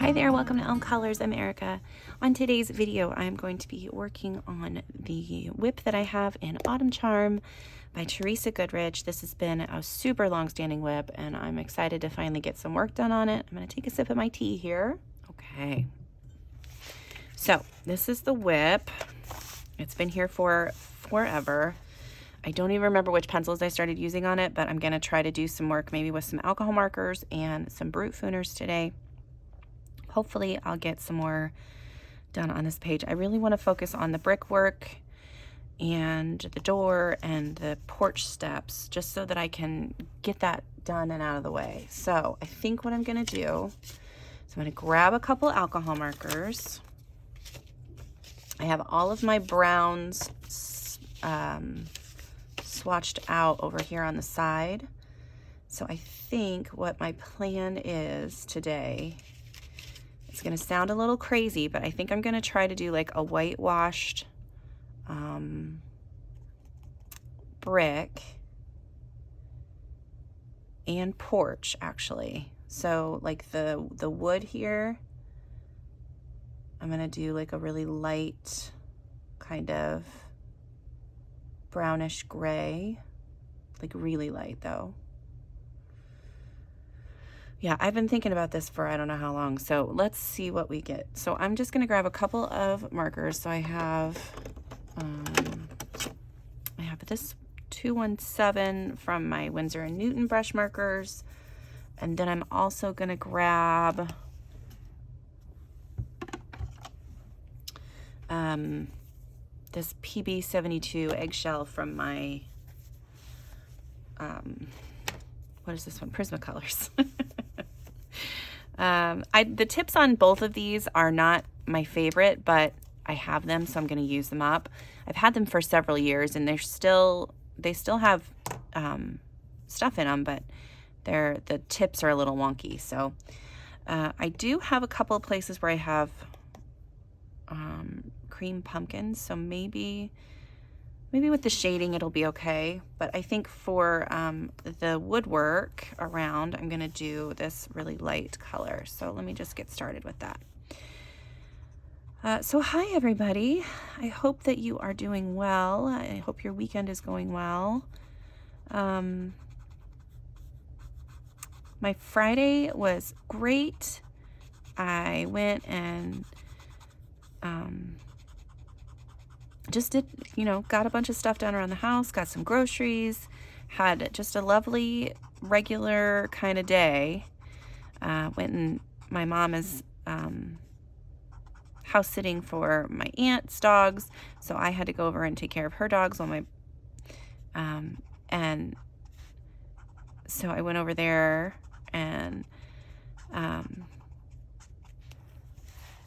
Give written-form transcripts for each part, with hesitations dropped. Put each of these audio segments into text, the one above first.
Hi there, welcome to Elm Colors. I'm Erica. On today's video, I'm going to be working on the whip that I have in Autumn Charm by Teresa Goodridge. This has been a super long-standing whip, and I'm excited to finally get some work done on it. I'm going to take a sip of my tea here. Okay. So, this is the whip. It's been here for forever. I don't even remember which pencils I started using on it, but I'm going to try to do some work maybe with some alcohol markers and some Brute Fooners today. Hopefully I'll get some more done on this page. I really want to focus on the brickwork and the door and the porch steps just so that I can get that done and out of the way. So I think what I'm going to do is I'm going to grab a couple alcohol markers. I have all of my browns swatched out over here on the side. So I think what my plan is today, it's going to sound a little crazy, but I think I'm going to try to do like a whitewashed brick and porch, actually. So like the wood here, I'm going to do like a really light kind of brownish gray, like really light though. Yeah, I've been thinking about this for I don't know how long, so let's see what we get. So I'm just going to grab a couple of markers. So I have this 217 from my Winsor & Newton brush markers, and then I'm also going to grab this PB72 eggshell from my what is this one? Prismacolors. The tips on both of these are not my favorite, but I have them, so I'm going to use them up. I've had them for several years, and they still have stuff in them, but the tips are a little wonky. So I do have a couple of places where I have cream pumpkins, so maybe with the shading it'll be okay, but I think for the woodwork around, I'm gonna do this really light color. So let me just get started with that. So hi everybody, I hope that you are doing well. I hope your weekend is going well. My Friday was great. I went and just did, got a bunch of stuff done around the house, got some groceries, had just a lovely, regular kind of day. Went and my mom is house sitting for my aunt's dogs, so I had to go over and take care of her dogs while and so I went over there and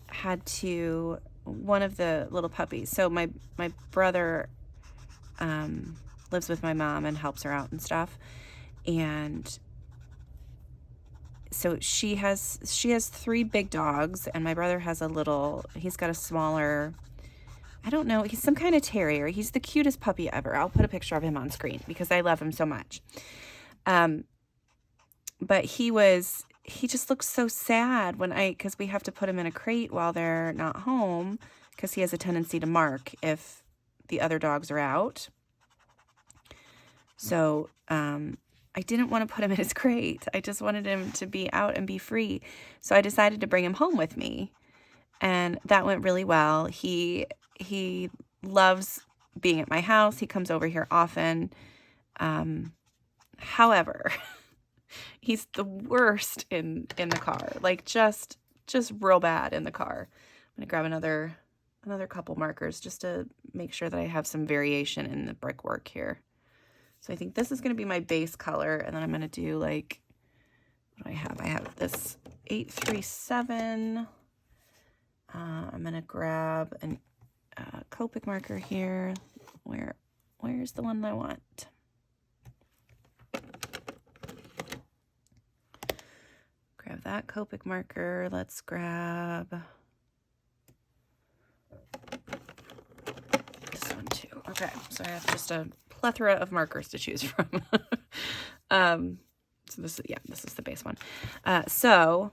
had to one of the little puppies. So my brother lives with my mom and helps her out and stuff, and so she has 3 big dogs, and my brother has he's got a smaller, I don't know, he's some kind of terrier. He's the cutest puppy ever. I'll put a picture of him on screen because I love him so much. But he just looks so sad because we have to put him in a crate while they're not home, because he has a tendency to mark if the other dogs are out. So I didn't want to put him in his crate. I just wanted him to be out and be free. So I decided to bring him home with me, and that went really well. He loves being at my house. He comes over here often. However, he's the worst in the car, like just real bad in the car. I'm gonna grab another couple markers just to make sure that I have some variation in the brickwork here. So I think this is gonna be my base color, and then I'm gonna do like, what do I have? I have this 837. I'm gonna grab a Copic marker here. Where's the one that I want? Grab that Copic marker. Let's grab this one too. Okay, so I have just a plethora of markers to choose from. So this is the base one. So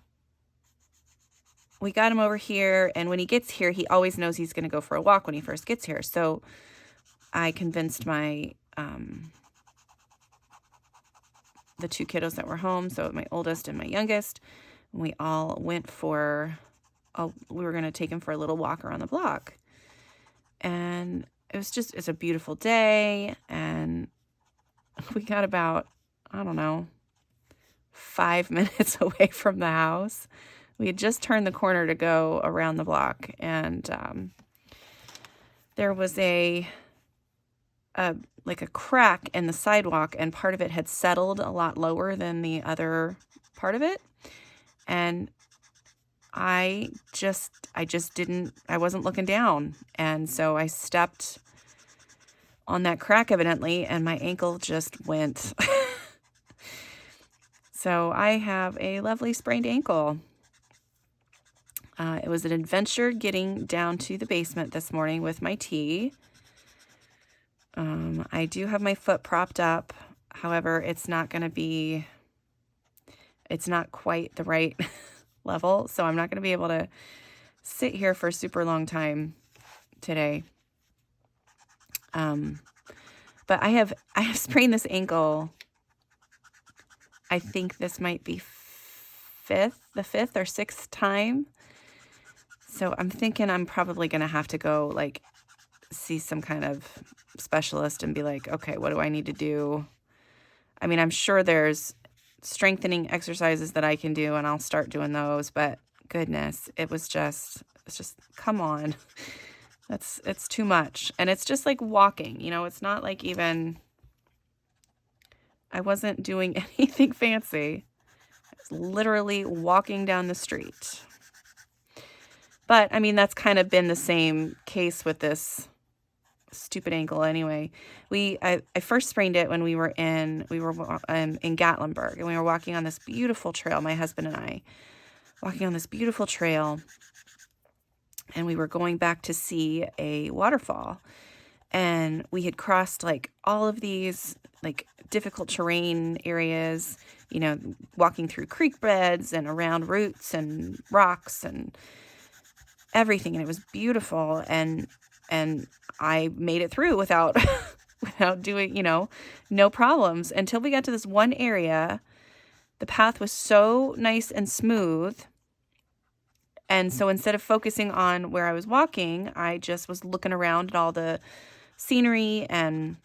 we got him over here, and when he gets here, he always knows he's going to go for a walk when he first gets here. So I convinced my the two kiddos that were home, so my oldest and my youngest, and we all went for we were going to take him for a little walk around the block. And it's a beautiful day, and we got about, I don't know, 5 minutes away from the house. We had just turned the corner to go around the block, and there was like a crack in the sidewalk, and part of it had settled a lot lower than the other part of it. And I wasn't looking down. And so I stepped on that crack evidently, and my ankle just went. So I have a lovely sprained ankle. It was an adventure getting down to the basement this morning with my tea. I do have my foot propped up. However, it's not quite the right level. So I'm not going to be able to sit here for a super long time today. But I have sprained this ankle. I think this might be the fifth or sixth time. So I'm thinking I'm probably going to have to go like see some kind of specialist and be like, okay, what do I need to do? I mean, I'm sure there's strengthening exercises that I can do, and I'll start doing those, but goodness, it's just, come on. It's too much. And it's just like walking, it's not like even, I wasn't doing anything fancy. I was literally walking down the street. But I mean, that's kind of been the same case with this stupid ankle anyway. I first sprained it when we were in Gatlinburg, and we were walking on this beautiful trail, my husband and I, walking on this beautiful trail, and we were going back to see a waterfall, and we had crossed like all of these like difficult terrain areas, walking through creek beds and around roots and rocks and everything, and it was beautiful, and I made it through without doing, no problems, until we got to this one area. The path was so nice and smooth. And so instead of focusing on where I was walking, I just was looking around at all the scenery, and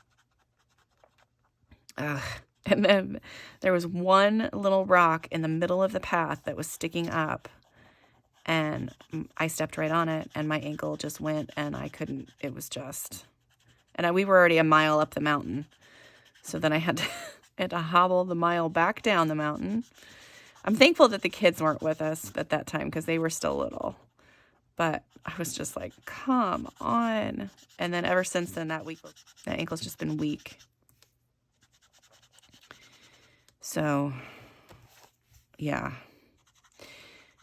then there was one little rock in the middle of the path that was sticking up. And I stepped right on it, and my ankle just went, and I couldn't, it was just, and we were already a mile up the mountain. So then I had to hobble the mile back down the mountain. I'm thankful that the kids weren't with us at that time because they were still little. But I was just like, come on. And then ever since then, that ankle's just been weak. So, yeah.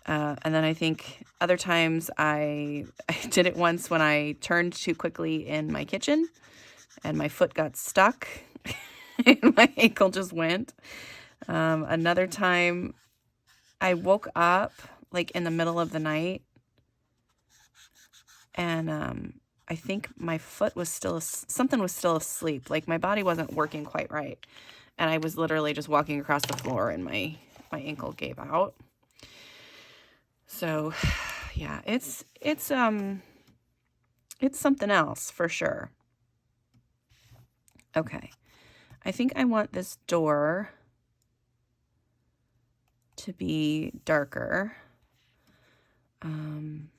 And then I think other times I did it once when I turned too quickly in my kitchen and my foot got stuck and my ankle just went. Another time I woke up like in the middle of the night, and I think my foot was something was still asleep. Like my body wasn't working quite right. And I was literally just walking across the floor, and my ankle gave out. So, yeah, it's something else for sure. Okay. I think I want this door to be darker.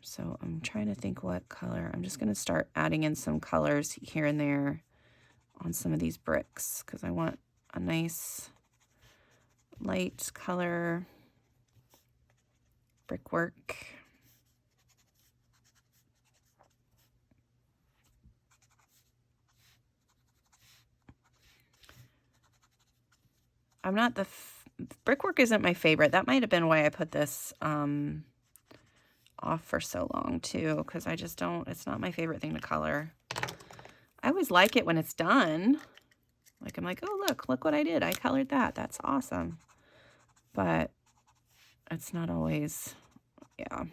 So I'm trying to think what color. I'm just going to start adding in some colors here and there on some of these bricks, because I want a nice light color brickwork. I'm not brickwork isn't my favorite. That might have been why I put this off for so long too, because I just don't, it's not my favorite thing to color. I always like it when it's done. Like I'm like, oh look what I did. I colored that. That's awesome. But it's not always, yeah.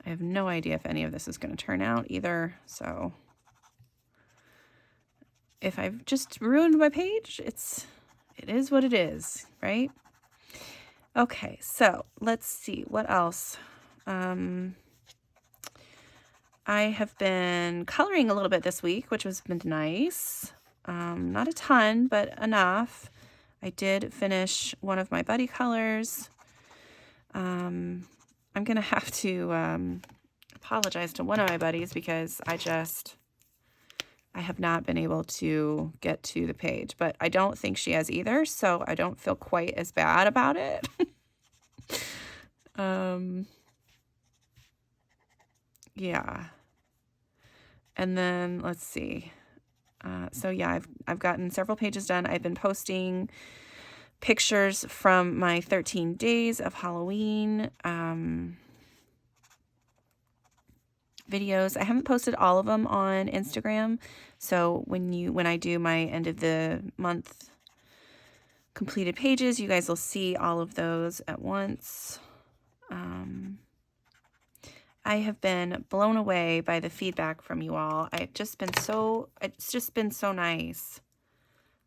I have no idea if any of this is going to turn out either. So if I've just ruined my page, it is what it is, right? Okay, so let's see what else. I have been coloring a little bit this week, which has been nice. Not a ton, but enough. I did finish one of my buddy colors. I'm going to have to apologize to one of my buddies because I have not been able to get to the page, but I don't think she has either, so I don't feel quite as bad about it. Yeah. And then let's see. So yeah, I've gotten several pages done. I've been posting pictures from my 13 days of Halloween videos. I haven't posted all of them on Instagram. So when I do my end of the month completed pages, you guys will see all of those at once. I have been blown away by the feedback from you all. It's just been so nice.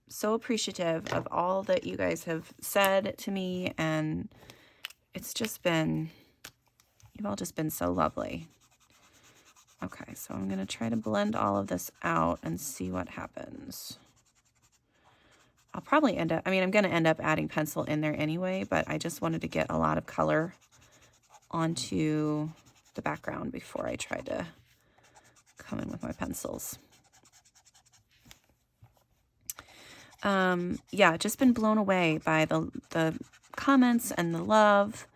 So appreciative of all that you guys have said to me, and you've all just been so lovely. Okay, so I'm going to try to blend all of this out and see what happens. I'll probably I'm going to end up adding pencil in there anyway, but I just wanted to get a lot of color onto the background before I try to come in with my pencils. Yeah, just been blown away by the comments and the love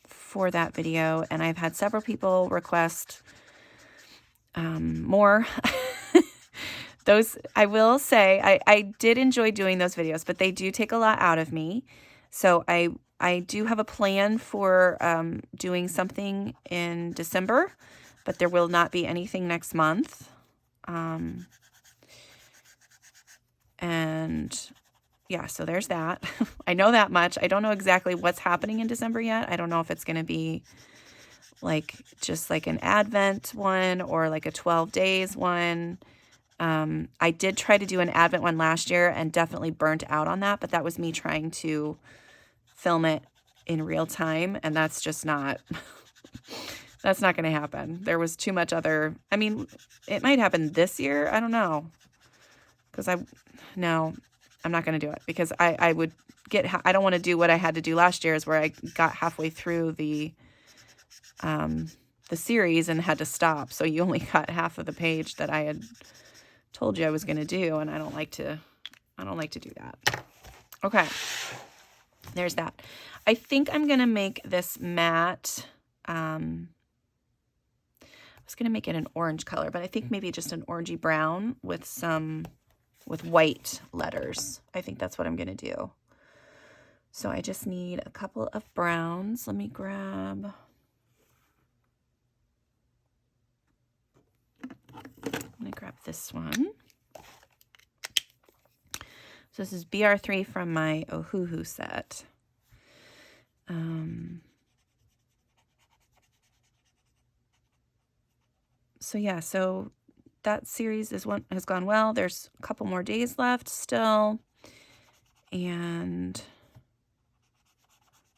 for that video, and I've had several people request more. Those, I will say, I did enjoy doing those videos, but they do take a lot out of me. So I do have a plan for doing something in December, but there will not be anything next month. And yeah, so there's that. I know that much. I don't know exactly what's happening in December yet. I don't know if it's going to be just like an Advent one or like a 12 days one. I did try to do an Advent one last year and definitely burnt out on that, but that was me trying to film it in real time, and that's just not that's not going to happen. There was too much other, I mean, it might happen this year, I don't know, because I'm not going to do it, because I don't want to do what I had to do last year, is where I got halfway through the series and had to stop, so you only got half of the page that I had told you I was going to do, and I don't like to do that. Okay, there's that. I think I'm going to make this matte. I was going to make it an orange color, but I think maybe just an orangey brown with white letters. I think that's what I'm going to do. So I just need a couple of browns. Let me grab... this one. So this is BR3 from my Ohuhu set. So yeah, so that series has gone well. There's a couple more days left still. And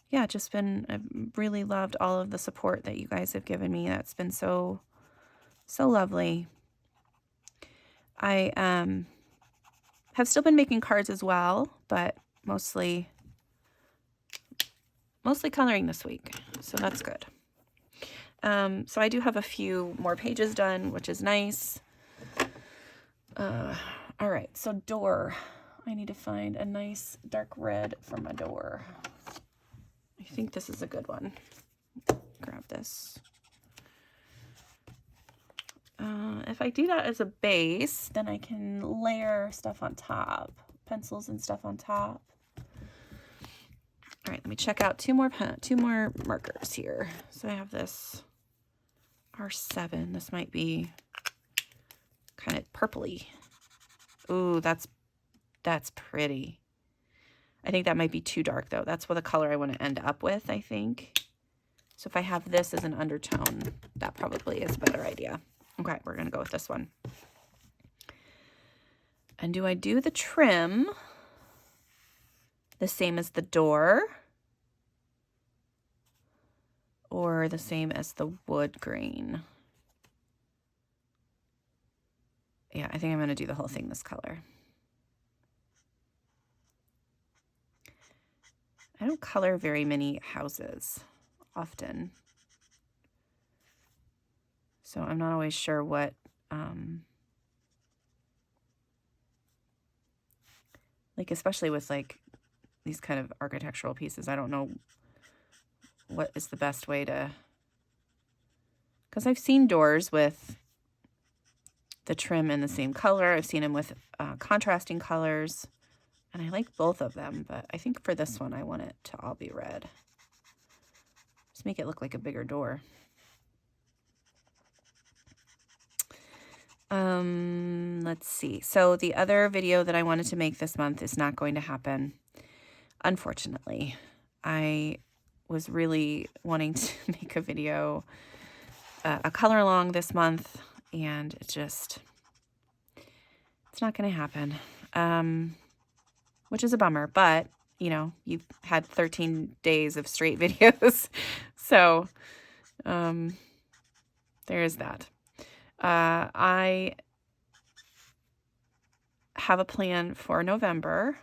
yeah, I've really loved all of the support that you guys have given me. That's been so lovely. I have still been making cards as well, but mostly coloring this week, so that's good. So I do have a few more pages done, which is nice. All right, so door. I need to find a nice dark red for my door. I think this is a good one. Grab this. If I do that as a base, then I can layer stuff on top, pencils and stuff on top. All right, let me check out two more markers here. So I have this R7. This might be kind of purpley. Ooh, that's pretty. I think that might be too dark though. That's what the color I want to end up with, I think. So if I have this as an undertone, that probably is a better idea. Okay, we're going to go with this one. And do I do the trim the same as the door or the same as the wood grain? Yeah, I think I'm going to do the whole thing this color. I don't color very many houses often, so I'm not always sure what like, especially with like these kind of architectural pieces, I don't know what is the best way to, because I've seen doors with the trim in the same color. I've seen them with contrasting colors, and I like both of them, but I think for this one I want it to all be red. Just make it look like a bigger door. Let's see. So the other video that I wanted to make this month is not going to happen, unfortunately. I was really wanting to make a video, a color along this month, and it's not going to happen, which is a bummer, but you know, you've had 13 days of straight videos. So, there is that. I have a plan for November.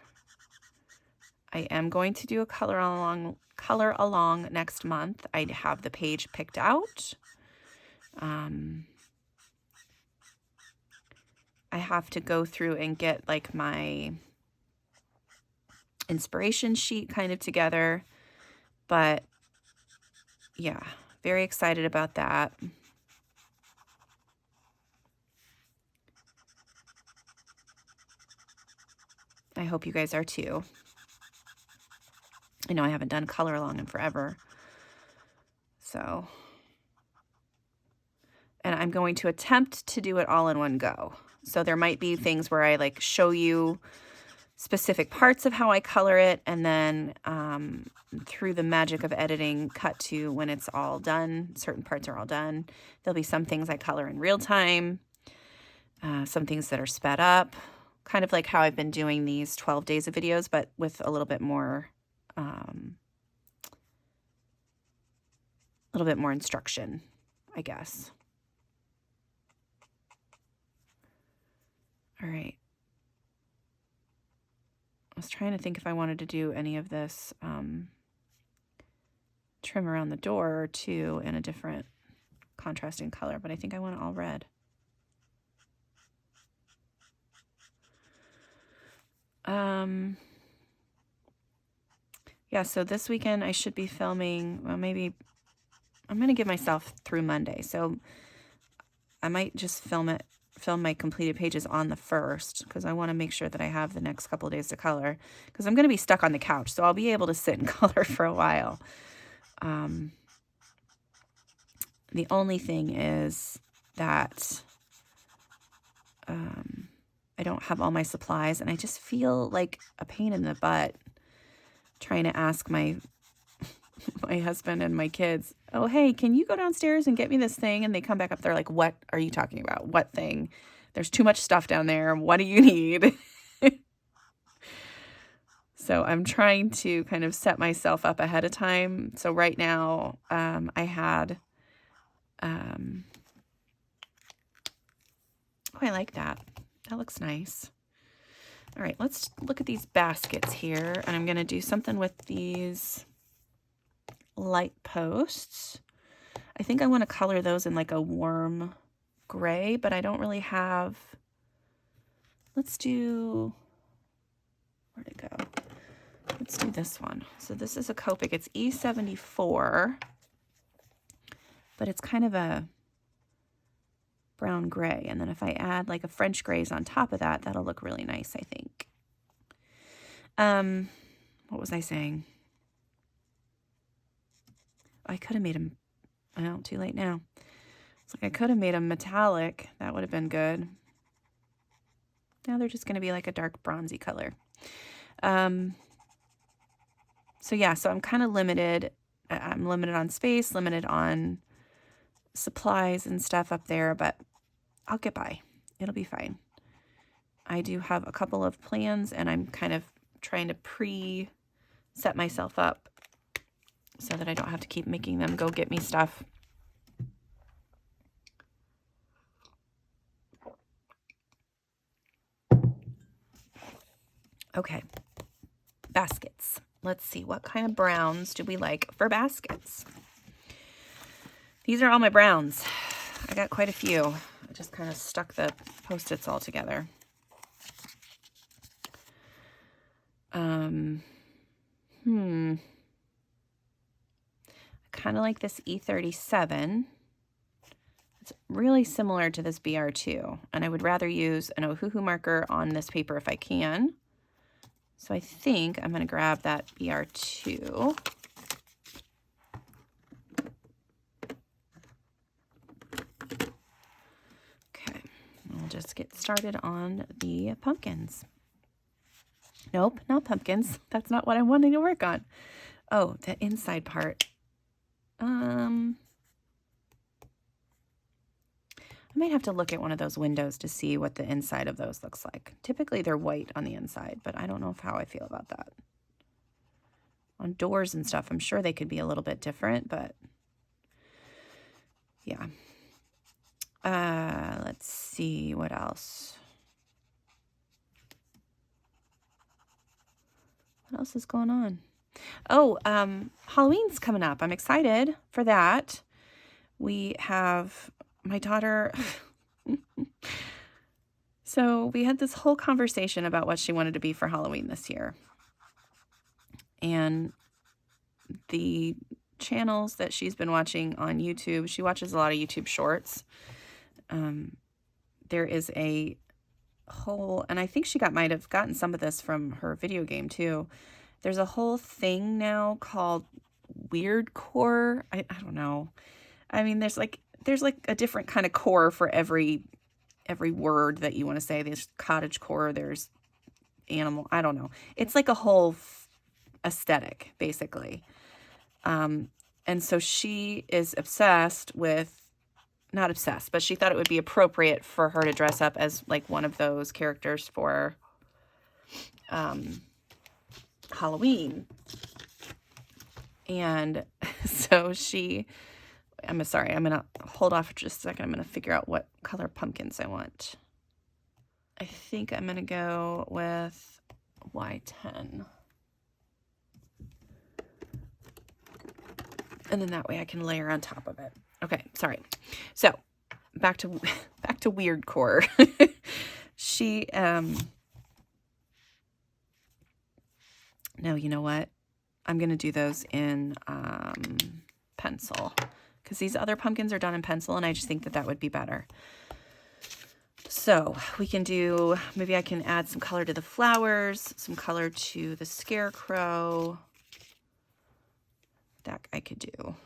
I am going to do a color along next month. I have the page picked out. I have to go through and get like my inspiration sheet kind of together, but yeah, very excited about that. I hope you guys are too. I know I haven't done color along in forever. So, and I'm going to attempt to do it all in one go. So there might be things where I like show you specific parts of how I color it, and then through the magic of editing, cut to when it's all done. Certain parts are all done. There'll be some things I color in real time, some things that are sped up, kind of like how I've been doing these 12 days of videos, but with a little bit more instruction, I guess. All right. I was trying to think if I wanted to do any of this trim around the door too in a different contrasting color, but I think I want it all red. Yeah, so this weekend I should be filming, well, maybe I'm going to give myself through Monday. So I might just film my completed pages on the 1st, because I want to make sure that I have the next couple of days to color, because I'm going to be stuck on the couch, so I'll be able to sit and color for a while. The only thing is that I don't have all my supplies, and I just feel like a pain in the butt trying to ask my husband and my kids, oh, hey, can you go downstairs and get me this thing? And they come back up, they're like, what are you talking about? What thing? There's too much stuff down there. What do you need? So I'm trying to kind of set myself up ahead of time. So right now, I had, oh, I like that. That looks nice. All right, let's look at these baskets here. And I'm going to do something with these light posts. I think I want to color those in like a warm gray, but I don't really have, let's do, where'd it go? Let's do this one. So this is a Copic, it's E74, but it's kind of a brown gray. And then if I add like a French grays on top of that, that'll look really nice, I think. What was I saying? I could have made them, well, too late now. It's like I could have made them metallic. That would have been good. Now they're just going to be like a dark bronzy color. So yeah, so I'm kind of limited I'm limited on space, limited on supplies and stuff up there, but I'll get by. It'll be fine. I do have a couple of plans, and I'm kind of trying to pre-set myself up so that I don't have to keep making them go get me stuff. Okay, baskets. Let's see, what kind of browns do we like for baskets? These are all my browns. I got quite a few. I just kind of stuck the Post-its all together. I kind of like this E37. It's really similar to this BR2, and I would rather use an Ohuhu marker on this paper if I can. So I think I'm going to grab that BR2. Okay, we'll just get started on the pumpkins. Nope, not pumpkins. That's not what I'm wanting to work on. Oh, the inside part. I might have to look at one of those windows to see what the inside of those looks like. Typically they're white on the inside, but I don't know how I feel about that. On doors and stuff, I'm sure they could be a little bit different, but yeah. Let's see what else. What else is going on? Oh, Halloween's coming up. I'm excited for that. We have my daughter. So we had this whole conversation about what she wanted to be for Halloween this year. And the channels that she's been watching on YouTube, she watches a lot of YouTube shorts. There is a whole, and I think she might have gotten some of this from her video game too. There's a whole thing now called weirdcore. I don't know. I mean, there's like a different kind of core for every word that you want to say. There's cottagecore, there's animal, I don't know. It's like a whole aesthetic, basically. And so she is obsessed with, not obsessed, but she thought it would be appropriate for her to dress up as like one of those characters for Halloween. And so I'm going to hold off for just a second. I'm going to figure out what color pumpkins I want. I think I'm going to go with Y10. And then that way I can layer on top of it. Okay, sorry. So back to weirdcore. She no, you know what? I'm gonna do those in pencil, because these other pumpkins are done in pencil, and I just think that would be better. So we can do, maybe I can add some color to the flowers, some color to the scarecrow. That I could do.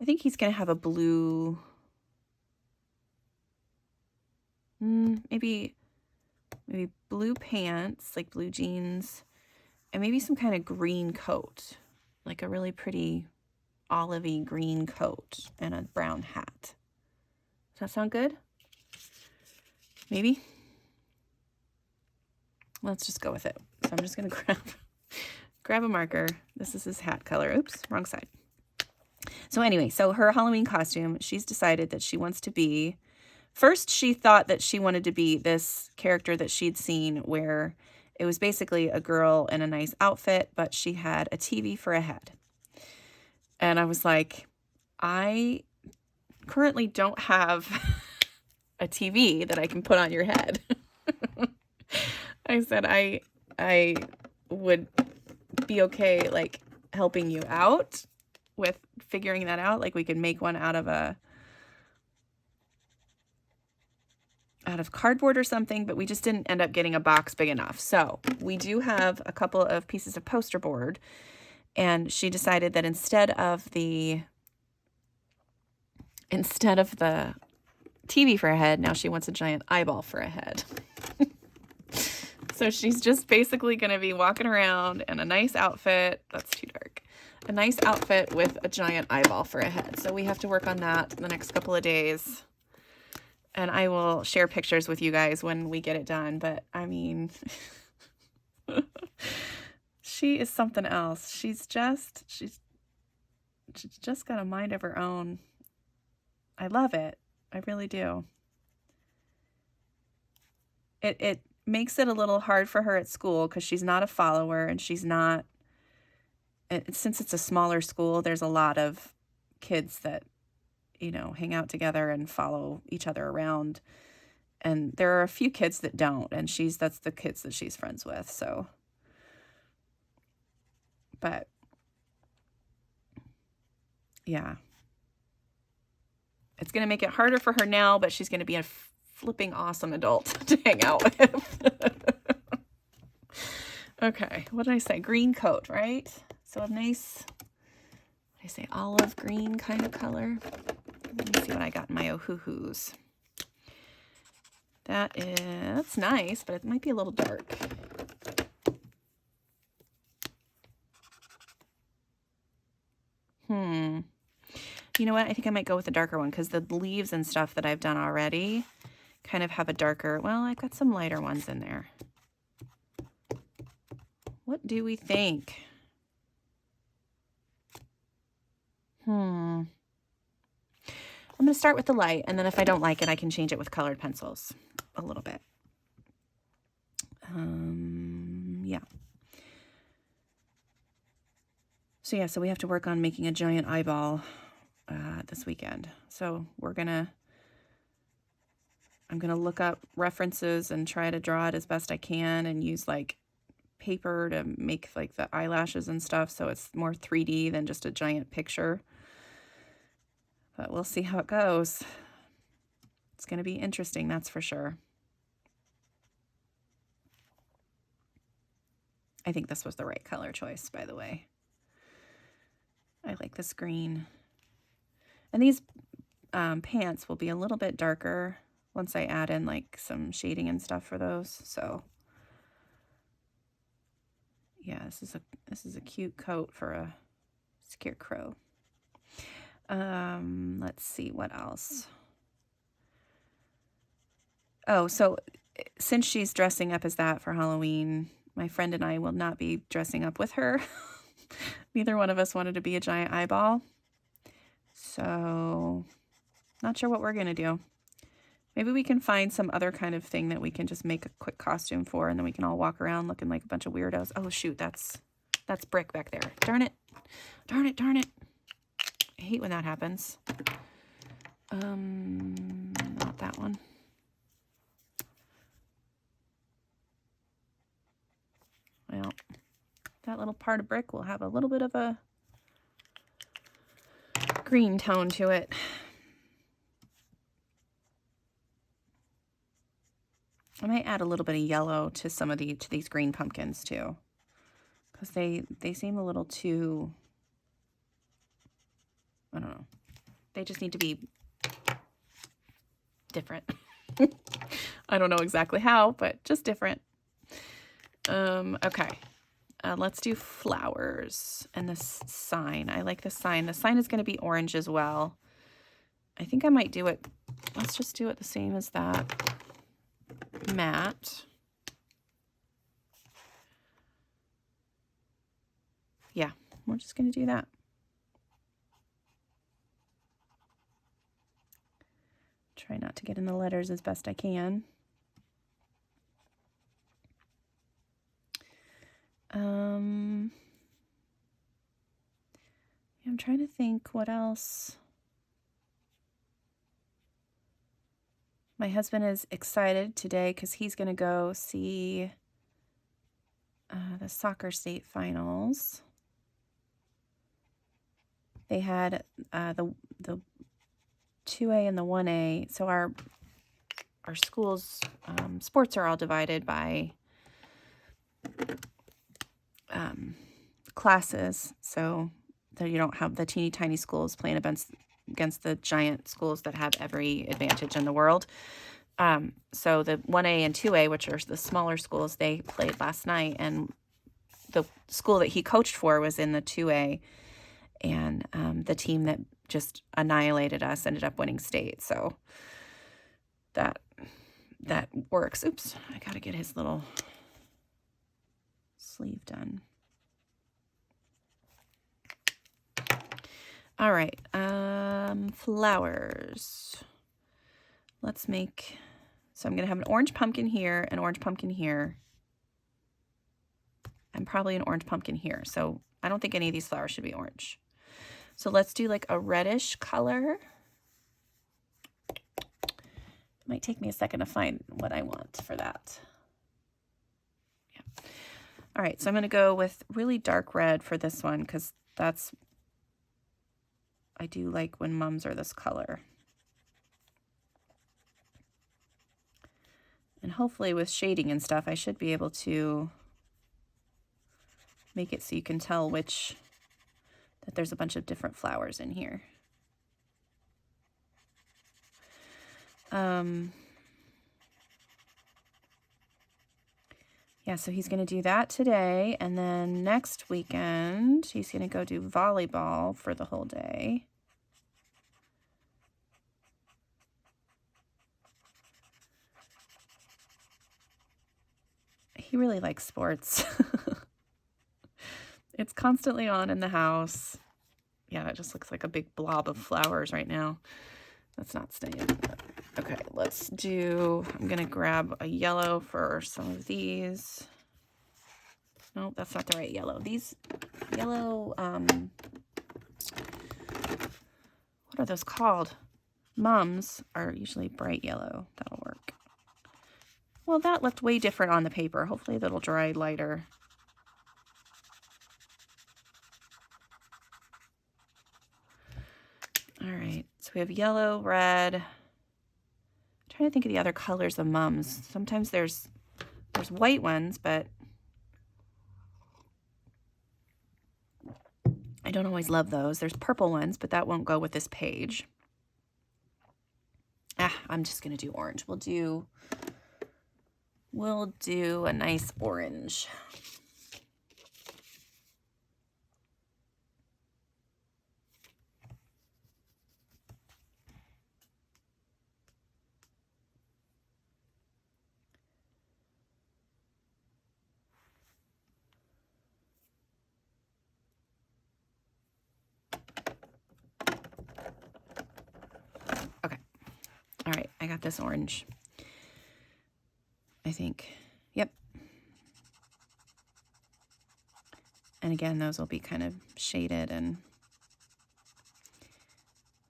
I think he's going to have a blue, maybe blue pants, like blue jeans, and maybe some kind of green coat, like a really pretty olivey green coat and a brown hat. Does that sound good? Maybe? Let's just go with it. So I'm just going to grab a marker. This is his hat color. Oops, wrong side. So anyway, so her Halloween costume, she's decided that she wants to be, first she thought that she wanted to be this character that she'd seen where it was basically a girl in a nice outfit, but she had a TV for a head. And I was like, I currently don't have a TV that I can put on your head. I said, I would be okay, like, helping you out with figuring that out. Like, we could make one out of cardboard or something, but we just didn't end up getting a box big enough. So we do have a couple of pieces of poster board, and she decided that instead of the TV for a head, now she wants a giant eyeball for a head. So she's just basically going to be walking around in a nice outfit. That's too dark. a nice outfit with a giant eyeball for a head. So we have to work on that the next couple of days. And I will share pictures with you guys when we get it done. But I mean, she is something else. She's just got a mind of her own. I love it. I really do. It makes it a little hard for her at school because she's not a follower and she's not, since it's a smaller school, there's a lot of kids that, you know, hang out together and follow each other around. And there are a few kids that don't, and that's the kids that she's friends with, so. But, yeah. It's going to make it harder for her now, but she's going to be a flipping awesome adult to hang out with. Okay, what did I say? Green coat, right? So a nice, what did I say, olive green kind of color. Let me see what I got in my oh-hoo-hoos. That's nice, but it might be a little dark. You know what? I think I might go with the darker one because the leaves and stuff that I've done already kind of have a darker, well, I've got some lighter ones in there. What do we think? I'm going to start with the light, and then if I don't like it, I can change it with colored pencils a little bit. Yeah. So we have to work on making a giant eyeball this weekend. So I'm gonna look up references and try to draw it as best I can and use like paper to make like the eyelashes and stuff, so it's more 3D than just a giant picture. But we'll see how it goes. It's gonna be interesting, that's for sure. I think this was the right color choice, by the way. I like this green. And these pants will be a little bit darker once I add in like some shading and stuff for those. So yeah, this is a cute coat for a scarecrow. Let's see what else. Oh, so since she's dressing up as that for Halloween, my friend and I will not be dressing up with her. Neither one of us wanted to be a giant eyeball. So, not sure what we're going to do. Maybe we can find some other kind of thing that we can just make a quick costume for, and then we can all walk around looking like a bunch of weirdos. Oh, shoot, that's Brick back there. Darn it. Darn it, darn it. I hate when that happens. Not that one. Well, that little part of Brick will have a little bit of a green tone to it. I might add a little bit of yellow to some of these green pumpkins too, because they seem a little too, I don't know. They just need to be different. I don't know exactly how, but just different. Okay. Let's do flowers and this sign. I like the sign. The sign is going to be orange as well. I think I might do it. Let's just do it the same as that. Matte. Yeah, we're just going to do that. Try not to get in the letters as best I can. I'm trying to think what else. My husband is excited today because he's going to go see the soccer state finals. They had the 2A and the 1A. So our school's sports are all divided by classes, so that you don't have the teeny tiny schools playing against the giant schools that have every advantage in the world. So the 1A and 2A, which are the smaller schools, they played last night, and the school that he coached for was in the 2A, And the team that just annihilated us ended up winning state. So that works. Oops, I gotta get his little sleeve done. All right, flowers. Let's make, so I'm gonna have an orange pumpkin here, an orange pumpkin here, and probably an orange pumpkin here. So I don't think any of these flowers should be orange. So let's do like a reddish color. It might take me a second to find what I want for that. Yeah. All right, so I'm gonna go with really dark red for this one because that's, I do like when mums are this color. And hopefully with shading and stuff, I should be able to make it so you can tell that there's a bunch of different flowers in here. Yeah, so he's going to do that today, and then next weekend, he's going to go do volleyball for the whole day. He really likes sports. It's constantly on in the house. Yeah, it just looks like a big blob of flowers right now. That's not staying. Okay, let's do, I'm gonna grab a yellow for some of these. No, that's not the right yellow. These yellow, what are those called? Mums are usually bright yellow. That'll work. Well, that looked way different on the paper. Hopefully that'll dry lighter. All right, so we have yellow, red. I'm trying to think of the other colors of mums. Sometimes there's white ones, but I don't always love those. There's purple ones, but that won't go with this page. I'm just gonna do orange. We'll do a nice orange. Okay. All right, I got this orange. I think. Yep. And again, those will be kind of shaded and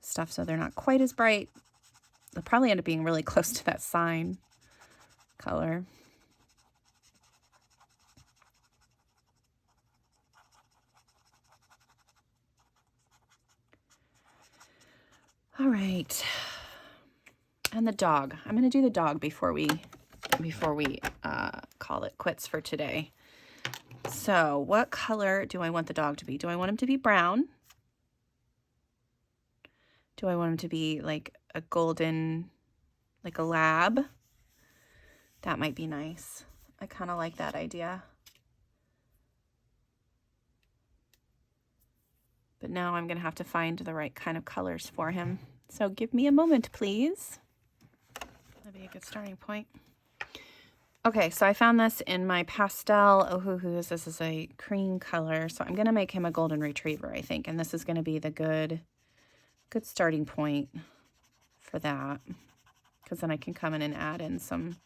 stuff, so they're not quite as bright. They'll probably end up being really close to that sign color. All right. And the dog. I'm going to do the dog before we call it quits for today. So what color do I want the dog to be? Do I want him to be brown? Do I want him to be like a golden, like a lab? That might be nice. I kind of like that idea. But now I'm going to have to find the right kind of colors for him. So give me a moment, please. That'd be a good starting point. Okay, so I found this in my pastel Ohuhus. This is a cream color. So I'm going to make him a golden retriever, I think. And this is going to be the good starting point for that. Because then I can come in and add in some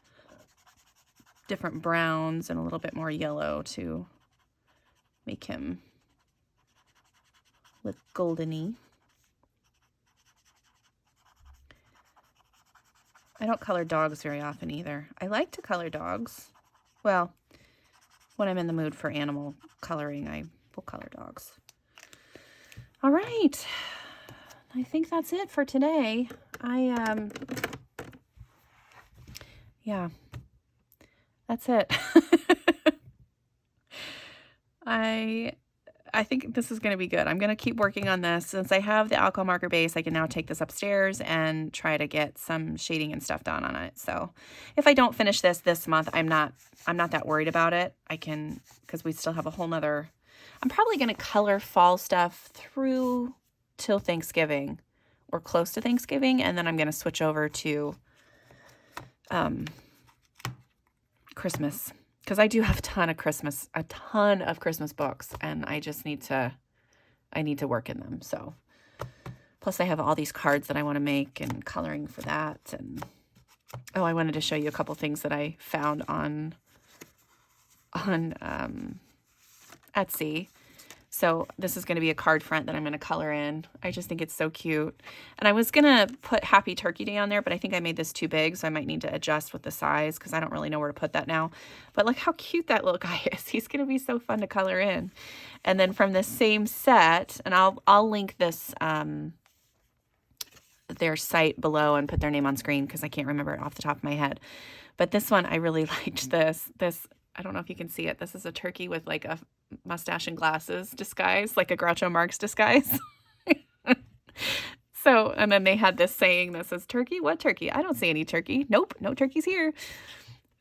different browns and a little bit more yellow to make him look goldeny. I don't color dogs very often either. I like to color dogs. Well, when I'm in the mood for animal coloring, I will color dogs. All right. I think that's it for today. Yeah, that's it. I think this is going to be good. I'm going to keep working on this. Since I have the alcohol marker base, I can now take this upstairs and try to get some shading and stuff done on it. So if I don't finish this month, I'm not that worried about it. I can, because we still have a whole nother, I'm probably going to color fall stuff through till Thanksgiving or close to Thanksgiving, and then I'm going to switch over to Christmas, because I do have a ton of Christmas books, and I just need to work in them. So plus I have all these cards that I want to make and coloring for that. And oh, I wanted to show you a couple things that I found on Etsy. So this is going to be a card front that I'm going to color in. I just think it's so cute. And I was going to put Happy Turkey Day on there, but I think I made this too big, so I might need to adjust with the size because I don't really know where to put that now. But look how cute that little guy is. He's going to be so fun to color in. And then from this same set, and I'll link this their site below and put their name on screen because I can't remember it off the top of my head. But this one, I really liked this. I don't know if you can see it. This is a turkey with like a mustache and glasses disguise, like a Groucho Marx disguise. So, and then they had this saying that says, turkey? What turkey? I don't see any turkey. Nope, no turkeys here.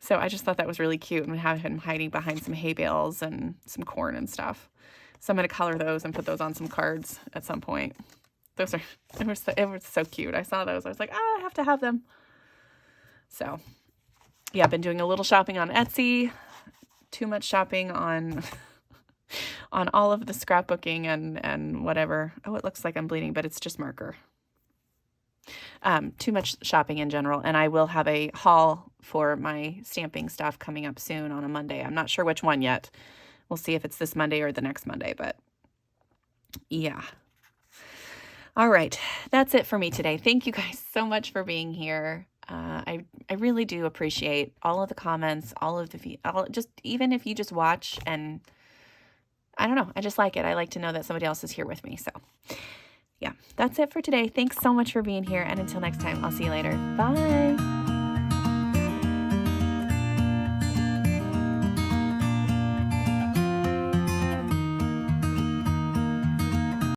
So I just thought that was really cute, and we have him hiding behind some hay bales and some corn and stuff. So I'm going to color those and put those on some cards at some point. It was so cute. I saw those. I was like, I have to have them. So yeah, I've been doing a little shopping on Etsy. Too much shopping on all of the scrapbooking and whatever. Oh, it looks like I'm bleeding, but it's just marker. Too much shopping in general. And I will have a haul for my stamping stuff coming up soon on a Monday. I'm not sure which one yet. We'll see if it's this Monday or the next Monday, but yeah. All right. That's it for me today. Thank you guys so much for being here. I really do appreciate all of the comments, just even if you just watch, and I don't know, I just like it. I like to know that somebody else is here with me. So yeah, that's it for today. Thanks so much for being here. And until next time, I'll see you later. Bye.